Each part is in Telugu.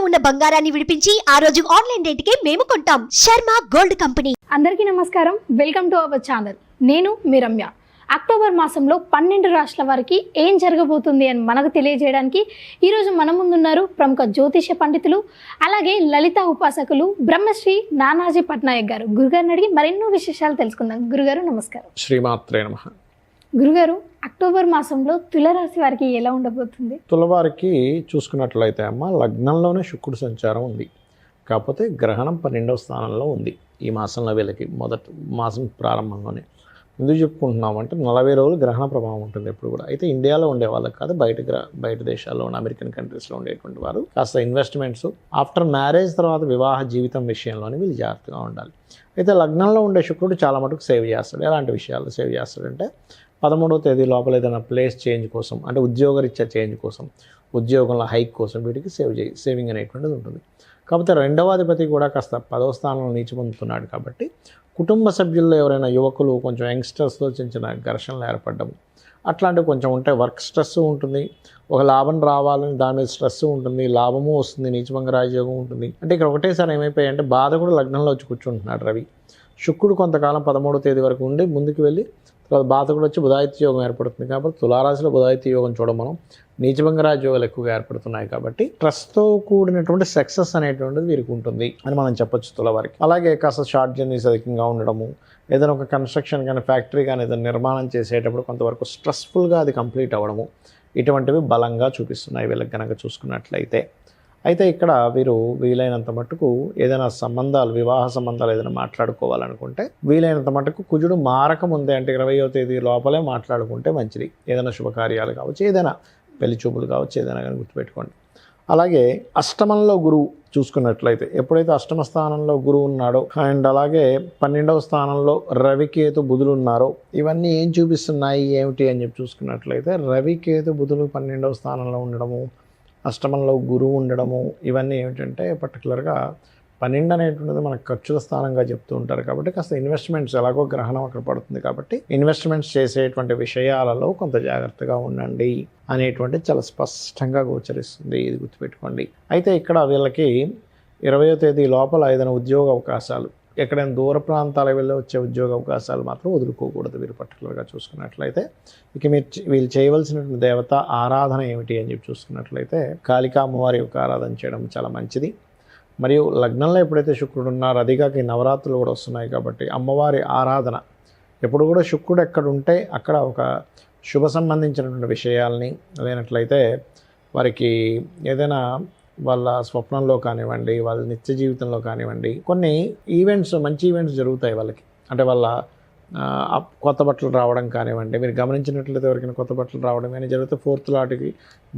ఉన్న బంగారాన్ని విడిపించి ఆ రోజు ఆన్లైన్ రేటుకే మేము కొంటాం. Sharma gold company. అందరికీ నమస్కారం. Welcome to our channel. నేను మీ రమ్య. అక్టోబర్ మాసంలో 12 రాష్ట్రాల వారికి ఏం జరగబోతుంది అని మనకు తెలియజేయడానికి ఈరోజు మన ముందున్నారు ప్రముఖ జ్యోతిష పండితులు, అలాగే లలిత ఉపాసకులు బ్రహ్మశ్రీ నానాజీ పట్నాయక్ గారు. గురుగారిని అడిగి మరెన్నో విశేషాలు తెలుసుకుందాం. గురుగారు నమస్కారం. శ్రీమాత్రే నమః. గురుగారు, అక్టోబర్ మాసంలో తులరాశి వారికి ఎలా ఉండబోతుంది? తులవారికి చూసుకున్నట్లయితే అమ్మ, లగ్నంలోనే శుక్రుడు సంచారం ఉంది. కాకపోతే గ్రహణం 12వ స్థానంలో ఉంది ఈ మాసంలో. వీళ్ళకి మొదటి మాసం ప్రారంభంలోనే ఎందుకు చెప్పుకుంటున్నామంటే 40 రోజులు గ్రహణ ప్రభావం ఉంటుంది ఎప్పుడు కూడా. అయితే ఇండియాలో ఉండే వాళ్ళకి కాదు, బయట దేశాల్లో ఉన్న అమెరికన్ కంట్రీస్లో ఉండేటువంటి వారు కాస్త ఇన్వెస్ట్మెంట్స్ ఆఫ్టర్ మ్యారేజ్ తర్వాత వివాహ జీవితం విషయంలోనే వీళ్ళు జాగ్రత్తగా ఉండాలి. అయితే లగ్నంలో ఉండే శుక్రుడు చాలా మటుకు సేవ్ చేస్తాడు. ఎలాంటి విషయాలు సేవ్ చేస్తాడంటే 13వ తేదీ లోపల ఏదైనా ప్లేస్ చేంజ్ కోసం, అంటే ఉద్యోగరీత్యా చేంజ్ కోసం, ఉద్యోగంలో హైక్ కోసం వీటికి సేవింగ్ అనేటువంటిది ఉంటుంది. కాకపోతే రెండవ అధిపతి కూడా కాస్త 10వ స్థానంలో నీచి పొందుతున్నాడు. కాబట్టి కుటుంబ సభ్యుల్లో ఎవరైనా యువకులు కొంచెం యంగ్స్టర్స్తో చిన్న ఘర్షణలు ఏర్పడడం అట్లాంటివి కొంచెం ఉంటే, వర్క్ స్ట్రెస్ ఉంటుంది, ఒక లాభం రావాలని దాని మీద స్ట్రెస్ ఉంటుంది, లాభము వస్తుంది, నీచభంగ రాజయోగం ఉంటుంది. అంటే ఇక్కడ ఒకటేసారి ఏమైపోయాయంటే బాధ కూడా లగ్నంలో వచ్చి కూర్చుంటున్నాడు రవి. శుక్రుడు కొంతకాలం 13వ తేదీ వరకు ఉండి ముందుకు వెళ్ళి తర్వాత బాధ కూడా వచ్చి బుధాదిత్య యోగం ఏర్పడుతుంది. కాబట్టి తులారాశిలో బుధాదిత్య యోగం చూడడం మనం నీచభంగ రాజయోగాలు ఎక్కువగా ఏర్పడుతున్నాయి. కాబట్టి ట్రస్ట్తో కూడినటువంటి సక్సెస్ అనేటువంటిది వీరికి ఉంటుంది అని మనం చెప్పొచ్చు తులవారికి. అలాగే కాస్త షార్ట్ జర్నీస్ అధికంగా ఉండడము, ఏదైనా ఒక కన్స్ట్రక్షన్ కానీ ఫ్యాక్టరీ కానీ ఏదైనా నిర్మాణం చేసేటప్పుడు కొంతవరకు స్ట్రెస్ఫుల్గా అది కంప్లీట్ అవ్వడము, ఇటువంటివి బలంగా చూపిస్తున్నాయి వీళ్ళకి కనుక చూసుకున్నట్లయితే. అయితే ఇక్కడ వీరు వీలైనంత మట్టుకు ఏదైనా సంబంధాలు, వివాహ సంబంధాలు ఏదైనా మాట్లాడుకోవాలనుకుంటే వీలైనంత మట్టుకు కుజుడు మారకముందే, అంటే 20వ తేదీ లోపలే మాట్లాడుకుంటే మంచిది. ఏదైనా శుభకార్యాలు కావచ్చు, ఏదైనా పెళ్లి చూపులు కావచ్చు, ఏదైనా కానీ గుర్తుపెట్టుకోండి. అలాగే అష్టమంలో గురువు చూసుకున్నట్లయితే, ఎప్పుడైతే అష్టమ స్థానంలో గురువు ఉన్నాడో అండ్ అలాగే 12వ స్థానంలో రవికేతు బుధులు ఉన్నారో, ఇవన్నీ ఏం చూపిస్తున్నాయి ఏమిటి అని చెప్పి చూసుకున్నట్లయితే, రవికేతు బుధులు 12వ స్థానంలో ఉండడము, అష్టమంలో గురువు ఉండడము, ఇవన్నీ ఏమిటంటే పర్టికులర్గా 12 అనేటువంటిది మనకు ఖర్చుల స్థానంగా చెప్తూ ఉంటారు. కాబట్టి కాస్త ఇన్వెస్ట్మెంట్స్, ఎలాగో గ్రహణం అక్కడ పడుతుంది కాబట్టి ఇన్వెస్ట్మెంట్స్ చేసేటువంటి విషయాలలో కొంత జాగ్రత్తగా ఉండండి అనేటువంటిది చాలా స్పష్టంగా గోచరిస్తుంది. ఇది గుర్తుపెట్టుకోండి. అయితే ఇక్కడ వీళ్ళకి 20వ తేదీ లోపల ఏదైనా ఉద్యోగ అవకాశాలు, ఎక్కడైనా దూర ప్రాంతాలకు వెళ్ళి వచ్చే ఉద్యోగ అవకాశాలు మాత్రం వదులుకోకూడదు వీరు పర్టికులర్గా చూసుకున్నట్లయితే. ఇక వీళ్ళు చేయవలసినటువంటి దేవత ఆరాధన ఏమిటి అని చెప్పి చూసుకున్నట్లయితే, కాళికా అమ్మవారి యొక్క ఆరాధన చేయడం చాలా మంచిది. మరియు లగ్నంలో ఎప్పుడైతే శుక్రుడు ఉన్నారో, అదిగాక నవరాత్రులు కూడా వస్తున్నాయి కాబట్టి అమ్మవారి ఆరాధన ఎప్పుడు కూడా, శుక్రుడు ఎక్కడ ఉంటే అక్కడ ఒక శుభ సంబంధించినటువంటి విషయాల్ని, లేనట్లయితే వారికి ఏదైనా వాళ్ళ స్వప్నంలో కానివ్వండి, వాళ్ళ నిత్య జీవితంలో కానివ్వండి, కొన్ని ఈవెంట్స్, మంచి ఈవెంట్స్ జరుగుతాయి వాళ్ళకి. అంటే వాళ్ళ కొత్త బట్టలు రావడం కానివ్వండి, మీరు గమనించినట్లయితే ఎవరికైనా కొత్త బట్టలు రావడం కానీ జరిగితే 4th లాట్కి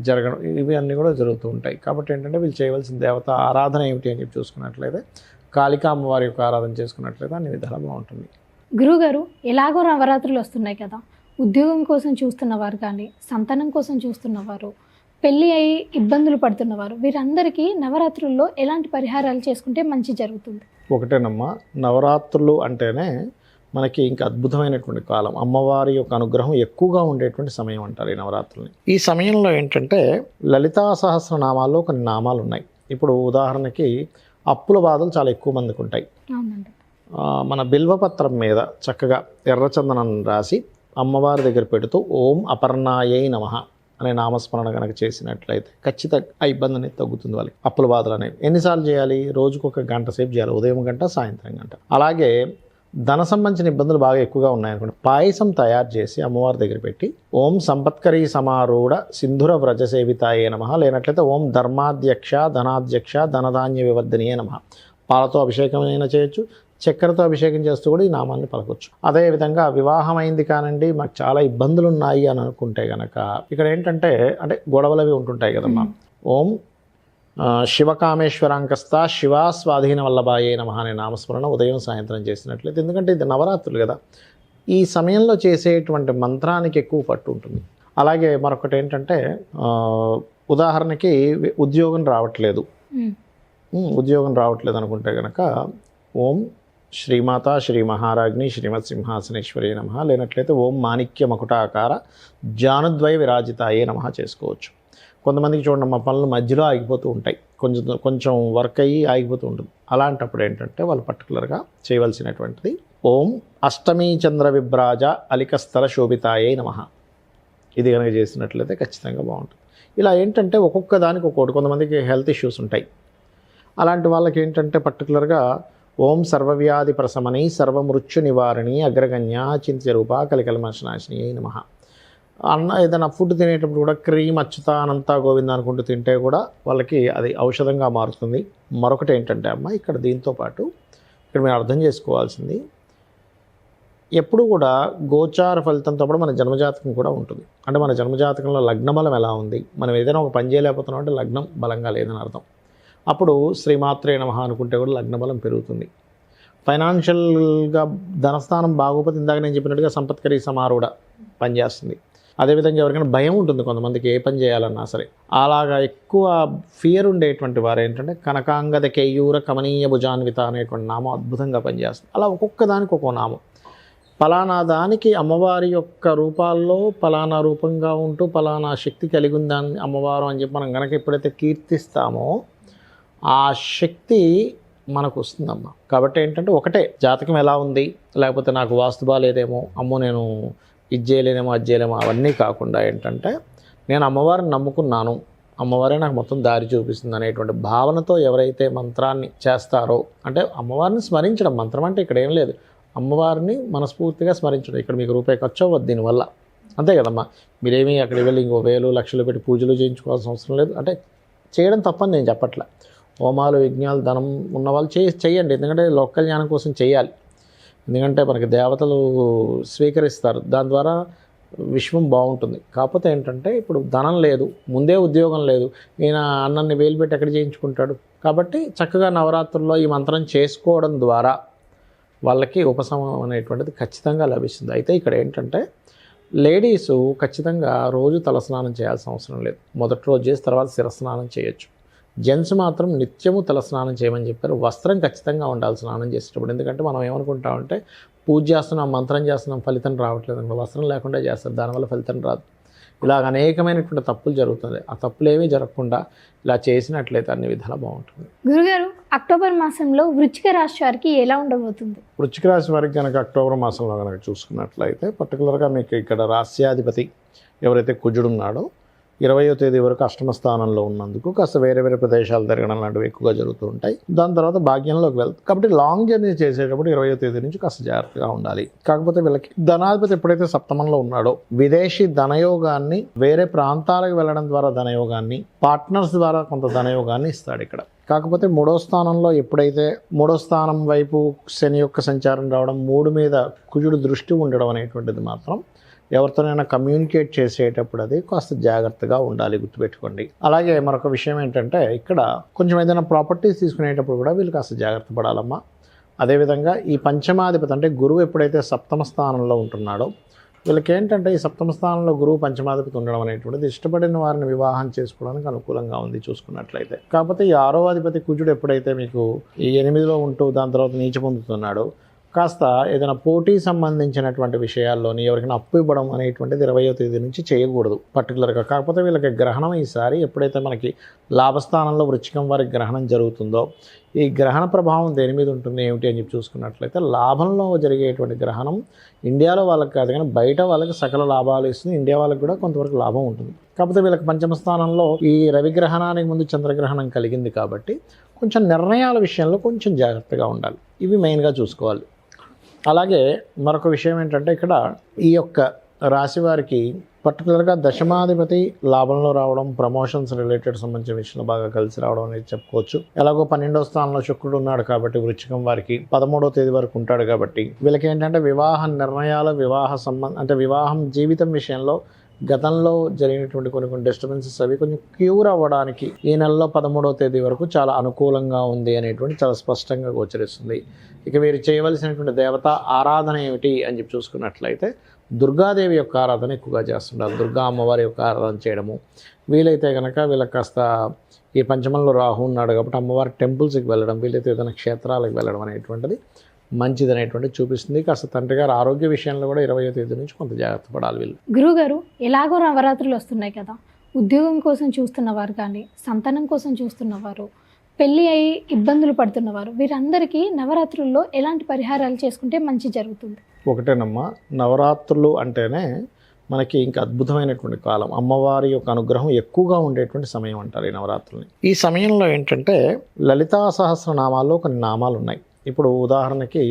జరగడం, ఇవి అన్నీ కూడా జరుగుతూ ఉంటాయి. కాబట్టి ఏంటంటే వీళ్ళు చేయవలసిన దేవత ఆరాధన ఏమిటి అని చెప్పి చూసుకున్నట్లయితే, కాళికా అమ్మవారి యొక్క ఆరాధన చేసుకున్నట్లయితే అన్ని విధాలుగా బాగుంటుంది. గురుగారు, ఎలాగో నవరాత్రులు వస్తున్నాయి కదా, ఉద్యోగం కోసం చూస్తున్నవారు కానీ, సంతానం కోసం చూస్తున్నవారు, పెళ్ళి అయ్యి ఇబ్బందులు పడుతున్నవారు, వీరందరికీ నవరాత్రుల్లో ఎలాంటి పరిహారాలు చేసుకుంటే మంచి జరుగుతుంది? ఒకటేనమ్మా, నవరాత్రులు అంటేనే మనకి ఇంకా అద్భుతమైనటువంటి కాలం, అమ్మవారి యొక్క అనుగ్రహం ఎక్కువగా ఉండేటువంటి సమయం అంటారు ఈ నవరాత్రుల్ని. ఈ సమయంలో ఏంటంటే లలితా సహస్రనామాల్లో కొన్ని నామాలు ఉన్నాయి. ఇప్పుడు ఉదాహరణకి అప్పుల బాధలు చాలా ఎక్కువ మందికి ఉంటాయి. మన బిల్వపత్రం మీద చక్కగా ఎర్రచందనం రాసి అమ్మవారి దగ్గర పెడుతూ ఓం అపర్ణాయై నమః అనే నామస్మరణ కనుక చేసినట్లయితే ఖచ్చితంగా ఆ ఇబ్బంది అనేది తగ్గుతుంది వాళ్ళకి. అప్పుల బాధలు అనేవి ఎన్నిసార్లు చేయాలి? రోజుకు 1 గంట సేపు చేయాలి, ఉదయం గంట, సాయంత్రం గంట. అలాగే ధన సంబంధించిన ఇబ్బందులు బాగా ఎక్కువగా ఉన్నాయనుకోండి, పాయసం తయారు చేసి అమ్మవారి దగ్గర పెట్టి ఓం సంపత్కరీ సమారూఢ సింధుర వ్రజ సేవితాయే నమః, లేనట్లయితే ఓం ధర్మాధ్యక్ష ధనాధ్యక్ష ధనధాన్య వివర్ధనీయే నమః, పాలతో అభిషేకం అయినా చేయొచ్చు, చక్కెరతో అభిషేకం చేస్తూ కూడా ఈ నామాన్ని పలకొచ్చు. అదేవిధంగా వివాహం అయింది కానండి, మాకు చాలా ఇబ్బందులు ఉన్నాయి అని అనుకుంటే కనుక ఇక్కడ ఏంటంటే, అంటే గొడవలు అవి ఉంటుంటాయి కదమ్మా, ఓం శివకామేశ్వరాంకస్త శివా స్వాధీన వల్లభాయే నమః అనే నామస్మరణ ఉదయం సాయంత్రం చేసినట్లయితే, ఎందుకంటే ఇది నవరాత్రులు కదా, ఈ సమయంలో చేసేటువంటి మంత్రానికి ఎక్కువ పట్టు ఉంటుంది. అలాగే మరొకటి ఏంటంటే, ఉదాహరణకి ఉద్యోగం రావట్లేదు అనుకుంటే కనుక ఓం శ్రీమాత శ్రీ మహారాజ్ని శ్రీమత్ సింహాసనేశ్వరి నమః, లేనట్లయితే ఓం మాణిక్య మకుటాకార జానుద్వయ విరాజితాయే నమః చేసుకోవచ్చు. కొంతమందికి చూడండి మా పనులు మధ్యలో ఆగిపోతూ ఉంటాయి, కొంచెం వర్క్ అయ్యి ఆగిపోతూ ఉంటుంది. అలాంటప్పుడు ఏంటంటే వాళ్ళు పర్టికులర్గా చేయవలసినటువంటిది ఓం అష్టమీ చంద్ర విభ్రాజ అలికస్థల శోభితాయై నమః. ఇది కనుక చేసినట్లయితే ఖచ్చితంగా బాగుంటుంది. ఇలా ఏంటంటే ఒక్కొక్క దానికి ఒక్కొక్కటి, కొంతమందికి హెల్త్ ఇష్యూస్ ఉంటాయి. అలాంటి వాళ్ళకి ఏంటంటే పర్టికులర్గా ఓం సర్వవ్యాధి ప్రశమని సర్వమృత్యు నివారణి అగ్రగణ్య చింత్య రూప కలికల్మశనాశిని నమః. ఏదైనా ఫుడ్ తినేటప్పుడు కూడా క్రీమ్ అచ్యుతానంత గోవింద అనుకుంటూ తింటే కూడా వాళ్ళకి అది ఔషధంగా మారుతుంది. మరొకటి ఏంటంటే అమ్మ ఇక్కడ దీంతో పాటు ఇక్కడ మీరు అర్థం చేసుకోవాల్సింది, ఎప్పుడు కూడా గోచార ఫలితంతో పాటు మన జన్మజాతకం కూడా ఉంటుంది. అంటే మన జన్మజాతకంలో లగ్న బలం ఎలా ఉంది, మనం ఏదైనా ఒక పని చేయలేకపోతున్నాం అంటే లగ్నం బలంగా లేదని అర్థం. అప్పుడు శ్రీమాత్రే నమః అనుకుంటే కూడా లగ్న బలం పెరుగుతుంది. ఫైనాన్షియల్గా ధనస్థానం బాగోపోతే ఇందాక నేను చెప్పినట్టుగా సంపత్కరీ సమారూఢ పనిచేస్తుంది. అదేవిధంగా ఎవరికైనా భయం ఉంటుంది కొంతమందికి, ఏ పని చేయాలన్నా సరే. అలాగా ఎక్కువ ఫియర్ ఉండేటువంటి వారు ఏంటంటే కనకాంగద కేయూర కమనీయ భుజాన్విత అనేటువంటి నామం అద్భుతంగా పనిచేస్తుంది. అలా ఒక్కొక్క దానికి ఒక్కో నామం. పలానా దానికి అమ్మవారి యొక్క రూపాల్లో పలానా రూపంగా ఉంటూ పలానా శక్తి కలిగి ఉందని అమ్మవారు అని చెప్పి మనం కనుక ఎప్పుడైతే కీర్తిస్తామో ఆ శక్తి మనకు వస్తుందమ్మ. కాబట్టి ఏంటంటే ఒకటే జాతకం ఎలా ఉంది, లేకపోతే నాకు వాస్తు బాలేదేమో, అమ్మో నేను ఇది చేయలేనేమో అది చేయలేమో, అవన్నీ కాకుండా ఏంటంటే నేను అమ్మవారిని నమ్ముకున్నాను, అమ్మవారే నాకు మొత్తం దారి చూపిస్తుంది అనేటువంటి భావనతో ఎవరైతే మంత్రాన్ని చేస్తారో, అంటే అమ్మవారిని స్మరించడం, మంత్రం అంటే ఇక్కడ ఏం లేదు, అమ్మవారిని మనస్ఫూర్తిగా స్మరించడం. ఇక్కడ మీకు రూపాయి ఖర్చు అవ్వద్దు దీనివల్ల, అంతే కదమ్మా. మీరేమీ అక్కడికి వెళ్ళి ఇంకో 1000 లక్షలు పెట్టి పూజలు చేయించుకోవాల్సిన అవసరం లేదు. అంటే చేయడం తప్పని నేను చెప్పట్లే, హోమాలు యజ్ఞాలు ధనం ఉన్నవాళ్ళు చేయండి, ఎందుకంటే లోక జ్ఞానం కోసం చేయాలి. ఎందుకంటే మనకి దేవతలు స్వీకరిస్తారు, దాని ద్వారా విశ్వం బాగుంటుంది. కాకపోతే ఏంటంటే ఇప్పుడు ధనం లేదు, ముందే ఉద్యోగం లేదు, ఈయన అన్నన్ని వేలు పెట్టి ఎక్కడ చేయించుకుంటాడు. కాబట్టి చక్కగా నవరాత్రుల్లో ఈ మంత్రం చేసుకోవడం ద్వారా వాళ్ళకి ఉపశమనం అనేటువంటిది ఖచ్చితంగా లభిస్తుంది. అయితే ఇక్కడ ఏంటంటే లేడీసు ఖచ్చితంగా రోజు తలస్నానం చేయాల్సిన అవసరం లేదు. మొదటి రోజు చేసి తర్వాత శిరస్నానం చేయొచ్చు. జెంట్స్ మాత్రం నిత్యము తలస్నానం చేయమని చెప్పారు. వస్త్రం ఖచ్చితంగా ఉండాలి స్నానం చేసేటప్పుడు. ఎందుకంటే మనం ఏమనుకుంటామంటే పూజ చేస్తున్నాం, మంత్రం చేస్తున్నాం, ఫలితం రావట్లేదు అనుకో, వస్త్రం లేకుండా చేస్తారు, దానివల్ల ఫలితం రాదు. ఇలాగ అనేకమైనటువంటి తప్పులు జరుగుతుంది. ఆ తప్పులు ఏమీ జరగకుండా ఇలా చేసినట్లయితే అన్ని విధాలా బాగుంటుంది. గురుగారు, అక్టోబర్ మాసంలో వృశ్చిక రాశి వారికి ఎలా ఉండబోతుంది? వృశ్చిక రాశి వారికి కనుక అక్టోబర్ మాసంలో కనుక చూసుకున్నట్లయితే పర్టికులర్గా మీకు ఇక్కడ రాశ్యాధిపతి ఎవరైతే కుజుడు ఉన్నాడో 20వ తేదీ వరకు అష్టమ స్థానంలో ఉన్నందుకు కాస్త వేరే వేరే ప్రదేశాలు తిరగడం లాంటివి ఎక్కువగా జరుగుతూ ఉంటాయి. దాని తర్వాత భాగ్యంలోకి వెళ్తాయి. కాబట్టి లాంగ్ జర్నీ చేసేటప్పుడు 20వ తేదీ నుంచి కాస్త జాగ్రత్తగా ఉండాలి. కాకపోతే వీళ్ళకి ధనాధిపతి ఎప్పుడైతే సప్తమంలో ఉన్నాడో విదేశీ ధనయోగాన్ని, వేరే ప్రాంతాలకు వెళ్ళడం ద్వారా ధనయోగాన్ని, పార్ట్నర్స్ ద్వారా కొంత ధనయోగాన్ని ఇస్తాడు ఇక్కడ. కాకపోతే 3వ స్థానంలో ఎప్పుడైతే 3వ స్థానం వైపు శని యొక్క సంచారం రావడం, 3 మీద కుజుడు దృష్టి ఉండడం అనేటువంటిది మాత్రం ఎవరితోనైనా కమ్యూనికేట్ చేసేటప్పుడు అది కాస్త జాగ్రత్తగా ఉండాలి, గుర్తుపెట్టుకోండి. అలాగే మరొక విషయం ఏంటంటే ఇక్కడ కొంచెం ఏదైనా ప్రాపర్టీస్ తీసుకునేటప్పుడు కూడా వీళ్ళు కాస్త జాగ్రత్త పడాలమ్మా. అదేవిధంగా ఈ పంచమాధిపతి అంటే గురువు ఎప్పుడైతే సప్తమ స్థానంలో ఉంటున్నాడో వీళ్ళకి ఏంటంటే ఈ సప్తమ స్థానంలో గురువు పంచమాధిపతి ఉండడం అనేటువంటిది ఇష్టపడిన వారిని వివాహం చేసుకోవడానికి అనుకూలంగా ఉంది చూసుకున్నట్లయితే. కాకపోతే ఈ 6వ అధిపతి కుజుడు ఎప్పుడైతే మీకు ఈ 8లో ఉంటూ దాని తర్వాత నీచ పొందుతున్నాడో కాస్త ఏదైనా పోటీ సంబంధించినటువంటి విషయాల్లోని ఎవరికైనా అప్పు ఇవ్వడం అనేటువంటిది 20వ తేదీ నుంచి చేయకూడదు పర్టికులర్గా. కాకపోతే వీళ్ళకి గ్రహణం ఈసారి ఎప్పుడైతే మనకి లాభస్థానంలో వృశ్చికం వారికి గ్రహణం జరుగుతుందో ఈ గ్రహణ ప్రభావం దేని మీద ఉంటుంది ఏమిటి అని చెప్పి చూసుకున్నట్లయితే లాభంలో జరిగేటువంటి గ్రహణం ఇండియాలో వాళ్ళకి కాదు కానీ బయట వాళ్ళకి సకల లాభాలు ఇస్తుంది. ఇండియా వాళ్ళకి కూడా కొంతవరకు లాభం ఉంటుంది. కాకపోతే వీళ్ళకి పంచమ స్థానంలో ఈ రవిగ్రహణానికి ముందు చంద్రగ్రహణం కలిగింది కాబట్టి కొంచెం నిర్ణయాల విషయంలో కొంచెం జాగ్రత్తగా ఉండాలి. ఇవి మెయిన్గా చూసుకోవాలి. అలాగే మరొక విషయం ఏంటంటే ఇక్కడ ఈ యొక్క రాశి వారికి పర్టికులర్గా దశమాధిపతి లాభంలో రావడం, ప్రమోషన్స్ రిలేటెడ్ సంబంధించిన విషయంలో బాగా కలిసి రావడం అనేది చెప్పుకోవచ్చు. ఎలాగో 12వ స్థానంలో శుక్రుడు ఉన్నాడు కాబట్టి వృశ్చికం వారికి 13వ తేదీ వరకు ఉంటాడు కాబట్టి వీళ్ళకి ఏంటంటే వివాహ నిర్ణయాల, అంటే వివాహం జీవితం విషయంలో గతంలో జరిగినటువంటి కొన్ని డిస్టర్బెన్సెస్ అవి కొంచెం క్యూర్ అవ్వడానికి ఈ నెలలో 13వ తేదీ వరకు చాలా అనుకూలంగా ఉంది అనేటువంటి చాలా స్పష్టంగా గోచరిస్తుంది. ఇక వీరు చేయవలసినటువంటి దేవత ఆరాధన ఏమిటి అని చెప్పి చూసుకున్నట్లయితే దుర్గాదేవి యొక్క ఆరాధన ఎక్కువగా చేస్తుంటారు. దుర్గా అమ్మవారి యొక్క ఆరాధన చేయడము, వీలైతే కనుక వీళ్ళకి కాస్త ఈ పంచమంలో రాహు ఉన్నాడు కాబట్టి అమ్మవారి టెంపుల్స్కి వెళ్ళడం, వీలైతే ఏదైనా క్షేత్రాలకు వెళ్ళడం అనేటువంటిది మంచిది అనేటువంటిది చూపిస్తుంది. కాస్త తండ్రి గారు ఆరోగ్య విషయంలో కూడా 20వ తేదీ నుంచి కొంత జాగ్రత్త పడాలి వీళ్ళు. గురుగారు, ఎలాగో నవరాత్రులు వస్తున్నాయి కదా, ఉద్యోగం కోసం చూస్తున్నవారు కానీ, సంతానం కోసం చూస్తున్నవారు, పెళ్ళి అయి ఇబ్బందులు పడుతున్నవారు, వీరందరికీ నవరాత్రుల్లో ఎలాంటి పరిహారాలు చేసుకుంటే మంచి జరుగుతుంది? ఒకటేనమ్మా, నవరాత్రులు అంటేనే మనకి ఇంకా అద్భుతమైనటువంటి కాలం, అమ్మవారి యొక్క అనుగ్రహం ఎక్కువగా ఉండేటువంటి సమయం అంటారు ఈ నవరాత్రుల్ని. ఈ సమయంలో ఏంటంటే లలితా సహస్రనామాల్లో కొన్ని నామాలు ఉన్నాయి. ఇప్పుడు ఉదాహరణకి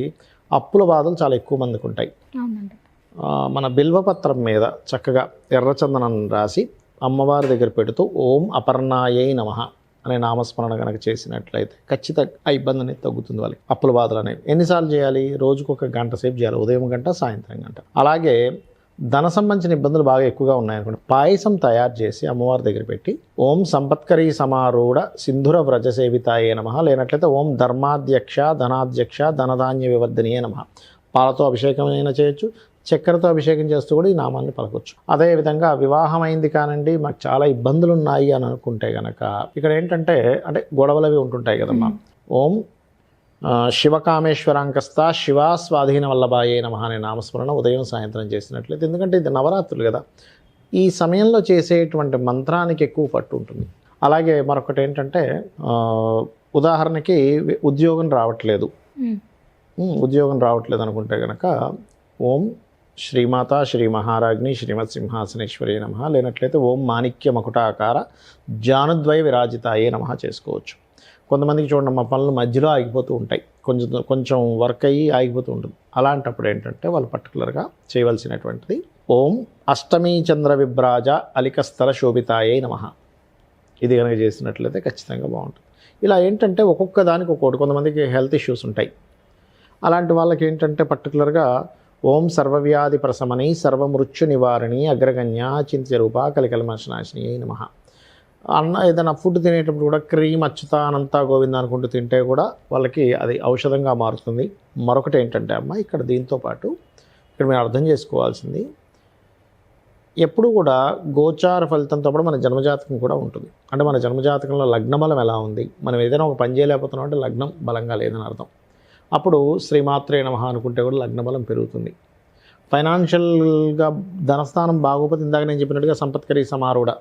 అప్పుల బాధలు చాలా ఎక్కువ మందికి ఉంటాయి. అవునండి. మన బిల్వపత్రం మీద చక్కగా ఎర్రచందనం రాసి అమ్మవారి దగ్గర పెడుతూ ఓం అపర్ణాయై నమః అనే నామస్మరణ కనుక చేసినట్లయితే ఖచ్చితంగా ఆ ఇబ్బంది అనేది తగ్గుతుంది. వాళ్ళకి అప్పుల బాధలు అనేవి ఎన్నిసార్లు చేయాలి? రోజుకు 1 గంట సేపు చేయాలి, ఉదయం గంట, సాయంత్రం గంట. అలాగే ధన సంబంధించిన ఇబ్బందులు బాగా ఎక్కువగా ఉన్నాయనుకోండి, పాయసం తయారు చేసి అమ్మవారి దగ్గర పెట్టి ఓం సంపత్కరీ సమారూఢ సింధుర వ్రజ సేవితాయే నమః, లేనట్లయితే ఓం ధర్మాధ్యక్ష ధనాధ్యక్ష ధనధాన్య వివర్ధనీయే నమః, పాలతో అభిషేకం అయినా చేయొచ్చు, చక్కెరతో అభిషేకం చేస్తూ కూడా ఈ నామాన్ని పలకొచ్చు. అదేవిధంగా వివాహం అయింది కానండి, మాకు చాలా ఇబ్బందులు ఉన్నాయి అని అనుకుంటే కనుక ఇక్కడ ఏంటంటే అంటే గొడవలు అవి ఉంటుంటాయి కదమ్మా. ఓం శివకామేశ్వరాంకస్త శివా స్వాధీన వల్లభాయే నమః అనే నామస్మరణ ఉదయం సాయంత్రం చేసినట్లయితే, ఎందుకంటే ఇది నవరాత్రులు కదా, ఈ సమయంలో చేసేటువంటి మంత్రానికి ఎక్కువ పట్టు ఉంటుంది. అలాగే మరొకటి ఏంటంటే ఉదాహరణకి ఉద్యోగం రావట్లేదు అనుకుంటే కనుక ఓం శ్రీమాత శ్రీ మహారాజ్ని శ్రీమత్ సింహాసనేశ్వరి నమః, లేనట్లయితే ఓం మాణిక్య మకుటాకార జానుద్వయ విరాజితాయే నమః చేసుకోవచ్చు. కొంతమందికి చూడండి మా పనులు మధ్యలో ఆగిపోతూ ఉంటాయి, కొంచెం వర్క్ అయ్యి ఆగిపోతూ ఉంటుంది. అలాంటప్పుడు ఏంటంటే వాళ్ళు పర్టికులర్గా చేయవలసినటువంటిది ఓం అష్టమీ చంద్ర విభ్రాజ అలికస్తర శోభితాయే నమః, ఇది కనుక చేసినట్లయితే ఖచ్చితంగా బాగుంటుంది. ఇలా ఏంటంటే ఒక్కొక్క దానికి ఒక్కొక్కటి, కొంతమందికి హెల్త్ ఇష్యూస్ ఉంటాయి, అలాంటి వాళ్ళకి ఏంటంటే పర్టికులర్గా ఓం సర్వవ్యాధి ప్రశమని సర్వమృత్యు నివారణి అగ్రగణ్య చింత్యరూప కలికల్మశనాశిని నమః. ఏదైనా ఫుడ్ తినేటప్పుడు కూడా క్రీమ్ అచ్యుతానంతా గోవింద అనుకుంటూ తింటే కూడా వాళ్ళకి అది ఔషధంగా మారుతుంది. మరొకటి ఏంటంటే అమ్మ, ఇక్కడ దీంతో పాటు ఇక్కడ మీరు అర్థం చేసుకోవాల్సింది, ఎప్పుడు కూడా గోచార ఫలితంతో పాటు మన జన్మజాతకం కూడా ఉంటుంది. అంటే మన జన్మజాతకంలో లగ్నబలం ఎలా ఉంది, మనం ఏదైనా ఒక పని చేయలేకపోతున్నాం అంటే లగ్నం బలంగా లేదని అర్థం. అప్పుడు శ్రీమాత్రే నమః అనుకుంటే కూడా లగ్నబలం పెరుగుతుంది. ఫైనాన్షియల్గా ధనస్థానం బాగోపోతే ఇందాక నేను చెప్పినట్టుగా సంపత్కరీ సమారూఢ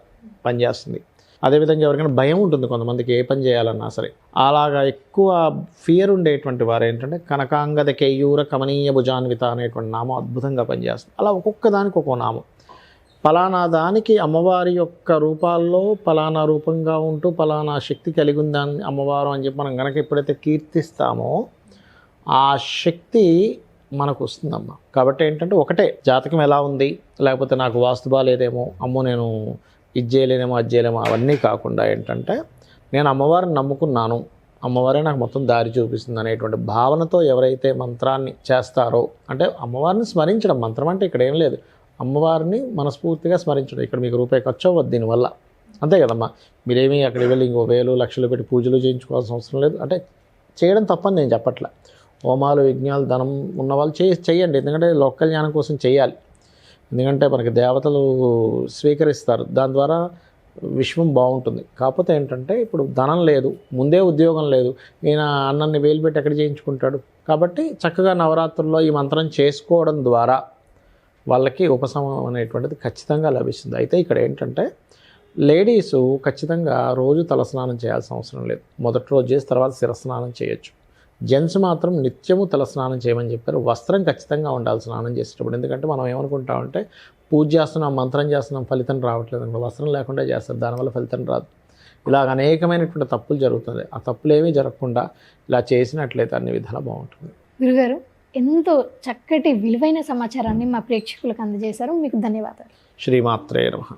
పనిచేస్తుంది. అదేవిధంగా ఎవరికైనా భయం ఉంటుంది కొంతమందికి, ఏ పని చేయాలన్నా సరే. అలాగా ఎక్కువ ఫియర్ ఉండేటువంటి వారు ఏంటంటే కనకాంగద కేయూర కమనీయ భుజాన్విత అనేటువంటి నామం అద్భుతంగా పనిచేస్తుంది. అలా ఒక్కొక్క దానికి ఒక్కో నామం, పలానా దానికి అమ్మవారి యొక్క రూపాల్లో పలానా రూపంగా ఉంటూ పలానా శక్తి కలిగి ఉందని అమ్మవారు అని చెప్పి మనం కనుక ఎప్పుడైతే కీర్తిస్తామో ఆ శక్తి మనకు వస్తుందమ్మా. కాబట్టి ఏంటంటే ఒకటే జాతకం ఎలా ఉంది, లేకపోతే నాకు వాస్తు బాలేదేమో, అమ్మో నేను ఇది చేయలేనేమో అది చేయలేమో, అవన్నీ కాకుండా ఏంటంటే నేను అమ్మవారిని నమ్ముకున్నాను, అమ్మవారే నాకు మొత్తం దారి చూపిస్తుంది అనేటువంటి భావనతో ఎవరైతే మంత్రాన్ని చేస్తారో, అంటే అమ్మవారిని స్మరించడం, మంత్రం అంటే ఇక్కడ ఏం లేదు, అమ్మవారిని మనస్ఫూర్తిగా స్మరించడం. ఇక్కడ మీకు రూపాయి ఖర్చు అవ్వద్దు దీనివల్ల, అంతే కదమ్మా. మీరేమీ అక్కడికి వెళ్ళి ఇంకో 1000 లక్షలు పెట్టి పూజలు చేయించుకోవాల్సిన అవసరం లేదు. అంటే చేయడం తప్పని నేను చెప్పట్లే, హోమాలు యజ్ఞాలు ధనం ఉన్నవాళ్ళు చేయండి, ఎందుకంటే లోక కళ్యాణం కోసం చేయాలి. ఎందుకంటే మనకి దేవతలు స్వీకరిస్తారు, దాని ద్వారా విశ్వం బాగుంటుంది. కాకపోతే ఏంటంటే ఇప్పుడు ధనం లేదు, ముందే ఉద్యోగం లేదు, ఈయన అన్నన్ని వేలు పెట్టి ఎక్కడ చేయించుకుంటాడు. కాబట్టి చక్కగా నవరాత్రుల్లో ఈ మంత్రం చేసుకోవడం ద్వారా వాళ్ళకి ఉపశమనం అనేటువంటిది ఖచ్చితంగా లభిస్తుంది. అయితే ఇక్కడ ఏంటంటే లేడీసు ఖచ్చితంగా రోజు తలస్నానం చేయాల్సిన అవసరం లేదు, మొదటి రోజు చేసి తర్వాత శిరస్నానం చేయొచ్చు. జెంట్స్ మాత్రం నిత్యము తలస్నానం చేయమని చెప్పారు. వస్త్రం ఖచ్చితంగా ఉండాలి స్నానం చేసేటప్పుడు, ఎందుకంటే మనం ఏమనుకుంటామంటే పూజ చేస్తున్నాం, మంత్రం చేస్తున్నాం, ఫలితం రావట్లేదు అనుకో, వస్త్రం లేకుండా చేస్తారు, దానివల్ల ఫలితం రాదు. ఇలాగ అనేకమైనటువంటి తప్పులు జరుగుతుంది. ఆ తప్పులు ఏమీ జరగకుండా ఇలా చేసినట్లయితే అన్ని విధాలా బాగుంటుంది. గురుగారు, ఎంతో చక్కటి విలువైన సమాచారాన్ని మా ప్రేక్షకులకు అందజేశారు, మీకు ధన్యవాదాలు. శ్రీమాత్రే నమః.